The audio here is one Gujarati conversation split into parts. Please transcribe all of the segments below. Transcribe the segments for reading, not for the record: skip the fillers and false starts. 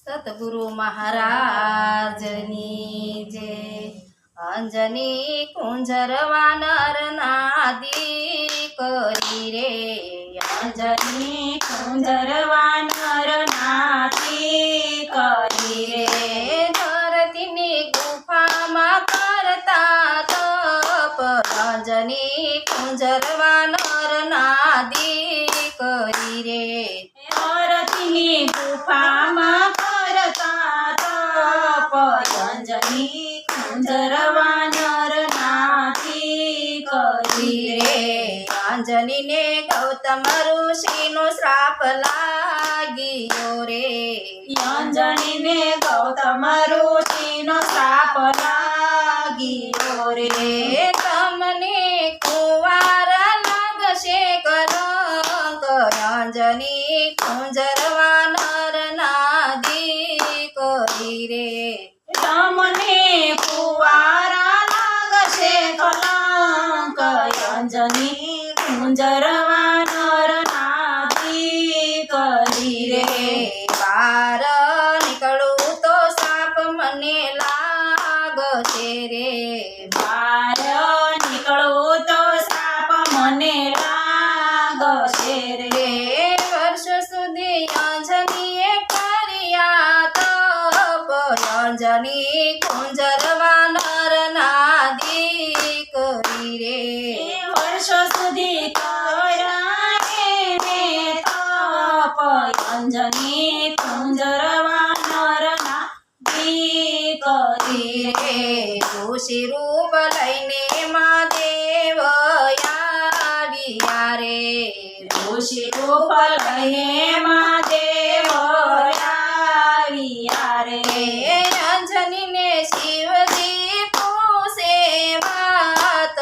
સતગુરુ મહારાજની જય। અંજની કુંજર વાનર નાદી કરી રે, અંજની કુંજર વાનર નાતી કરી રે, ધરતીની ગુફામાં કરતા તપ, અંજની કુંજર વાનર નાદી કરી રે, ધરતીની ગુફામાં કરતા તપ, અંજની કુંજર વાનર નાતી કરી રે, અંજનીને ગૌતમ ઋષિનો શ્રાપ લાગ્યો રે, અંજનીને ગૌતમ ઋષિનો શ્રાપ લાગ્યો રે, તમને કુંવાર લાગશે કલંક, અંજની કુંજર વાનર નાદી કરી રે, તમને કુંવારા લાગશે કલંક, અંજની કુંજર વાનર નાદી કરી રે, બહાર નીકળું તો સાપ મને લાગશે રે, બહાર નીકળું તો સાપ મને લાગશે રે, વર્ષ સુધી અંજનીએ કર્યા તપ, અંજની કુંજર વાનર નાદી કરી રે, વર્ષો સુધી કર્યા એને તપ, અંજની કુંજર વાનર નાદી કરી રે, ઋષિ રૂપ લઈને મહાદેવ આવ્યા રે, ઋષિ રૂપ લઈને મહાદેવ આવ્યા રે, અંજનીને શિવજી પૂછે વાત,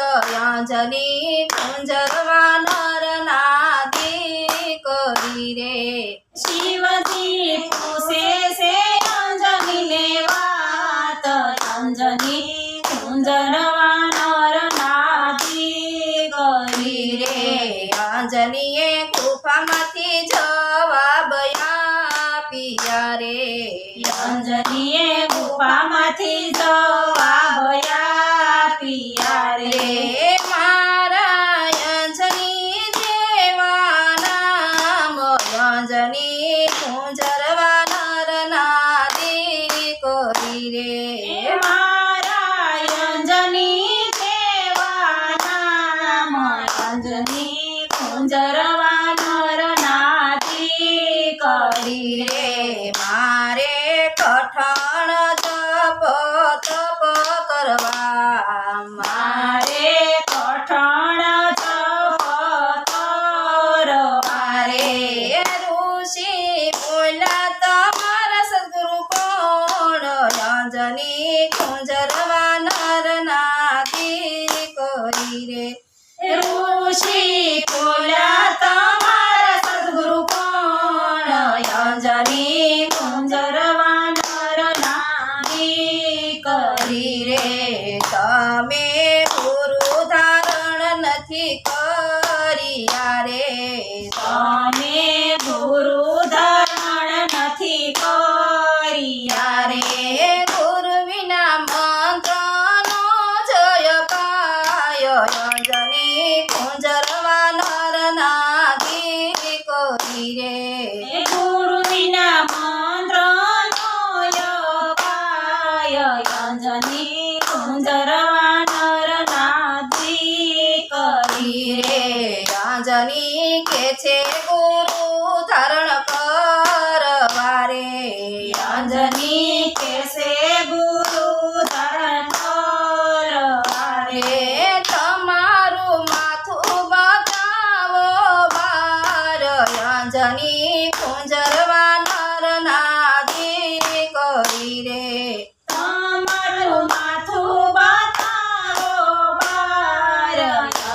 અંજની કુંજર વાનર નાદી કરી રે, શિવજી પૂછે છે અંજનીને વાત, અંજની કુંજર વાનર નાદી કરી રે, અંજનીએ ગુફામાંથી જવાબ આપ્યા રે, અંજનીએ ગુફામાંથી જવાબ આપ્યા રે, મારા અંજની જેવા નામ, અંજની કુંજર વાનર નાદી કરી રે, મારા અંજની દેવા નામ, અંજની કુંજર વાનર નાદી કરી રે, મારે કઠણ તપ તપ કરવા, મારે કઠણ તપ કરવા રે, ઋષિ બોલ્યા તમારા સદગુરુ કોણ, અંજની કુંજર વાનર નાદી કરી રે, ઋષિ બોલ્યા તમારા સદગુરુ કોણ, અંજની કુંજર વાનર નાદી કરી રે, તમે ગુરુ ધારણ નથી કર્યા રે, તમે ગુરુ ધારણ નથી કર્યા રે, ગુરુ વિના મંત્રનો જય પાય, અંજની કુંજર વાનર નાદી કરી રે, ગુરુ વિના મંત્રનો યપાય, અંજની કુંજર વાનર નાદી કરી રે, અંજની કે છે ગુરુ ધારણ કરવા રે, અંજની કેસે ગુરુ ધારણ કરવા રે, તમારું માથું બતાવો બાર, અંજની કુંજર વાનર નાદી કરી રે, તમારું માથું બતાવો બાર,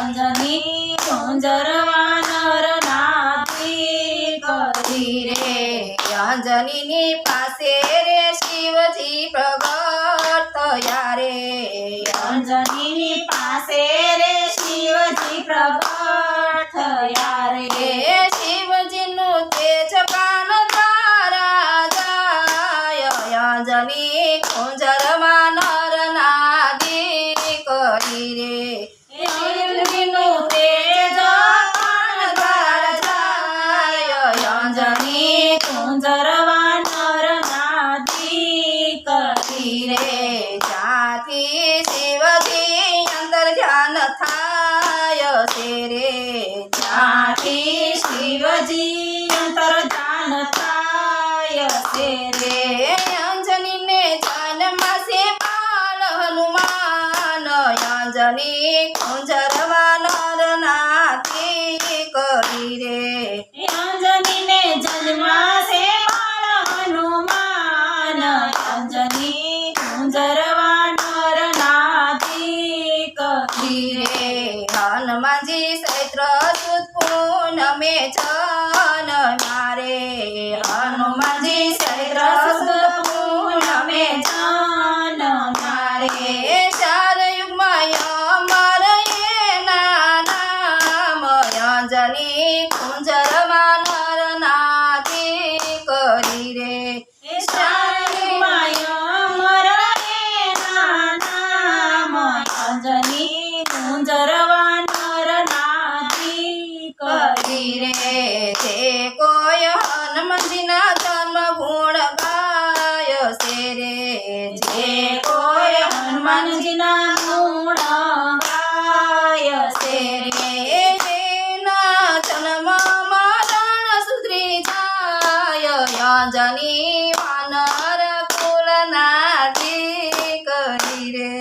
અંજની કુંજર વાનર નાદી કરી રે, અંજનીની પાસે રે શિવજી પ્રગટ થયા રે, અંજનીની પાસે રે શિવજી પ્રગટ થયા રે, શિવજીનું તેજ પાન દ્વારા અંજની કુંજરમાં નર નાદી કરી રે અંજનીનું તેજ કાન દ્વાર જાય અંજની કુંજરવા નર નાદી કરી રે જ્યાંથી શિવજી અંદર ધ્યાન થાય છે રે ત્યાંથી શિવજી અંતર ધ્યાન થાય છે રે અંજનીને જાનમાં છે બાળ હનુમાન અંજની કુંજરવા નર નાથી કરી રે અંજનીને જન્મા છે બાળ હનુમાન અંજની કુંજરવા નર નાદી કરી રે હનુમાનજી ચૈત્ર સુદ પૂનમે છન મારે હનુમાનજી ચૈત્ર સુદ પૂનમે જાન મારે ચાર યુગમાં અમર એના નામ અંજની કુંજરમાં નર નાદી કરી રે અંજની કુંજરવા નર નાદી કરી રે તે કોઈ હનુમાનજીના જન્મ ગુણ ગાય છે રે જે કોઈ હનુમાનજીના ગુણ ગાય છે રે એના જન્મ મરણ સુધરી જાય અંજની વાનર કુલ નાદી કરી રે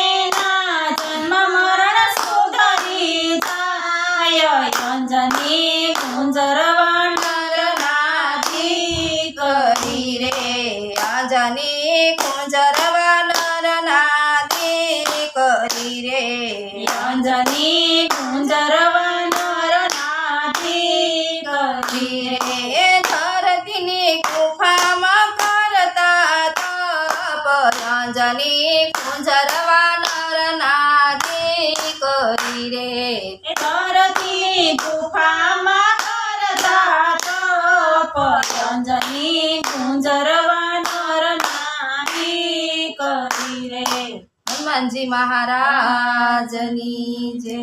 એના જન્મ મરણ સુધરી જાય અંજની કુંજરવા નર નાદી કરી રે અંજની કુંજરવા નર નાદી કરી રે અંજની કુંજરવા નર નાદી કરી રે ધરતીની ગુફામાં કરતા તપ અંજની કુંજરવા નર નાદી કરી રે ધરતી ગુફામાં કરતા તપ અંજની કુંજરવા નર નાદી કરી રે હનુમાનજી મહારાજની જય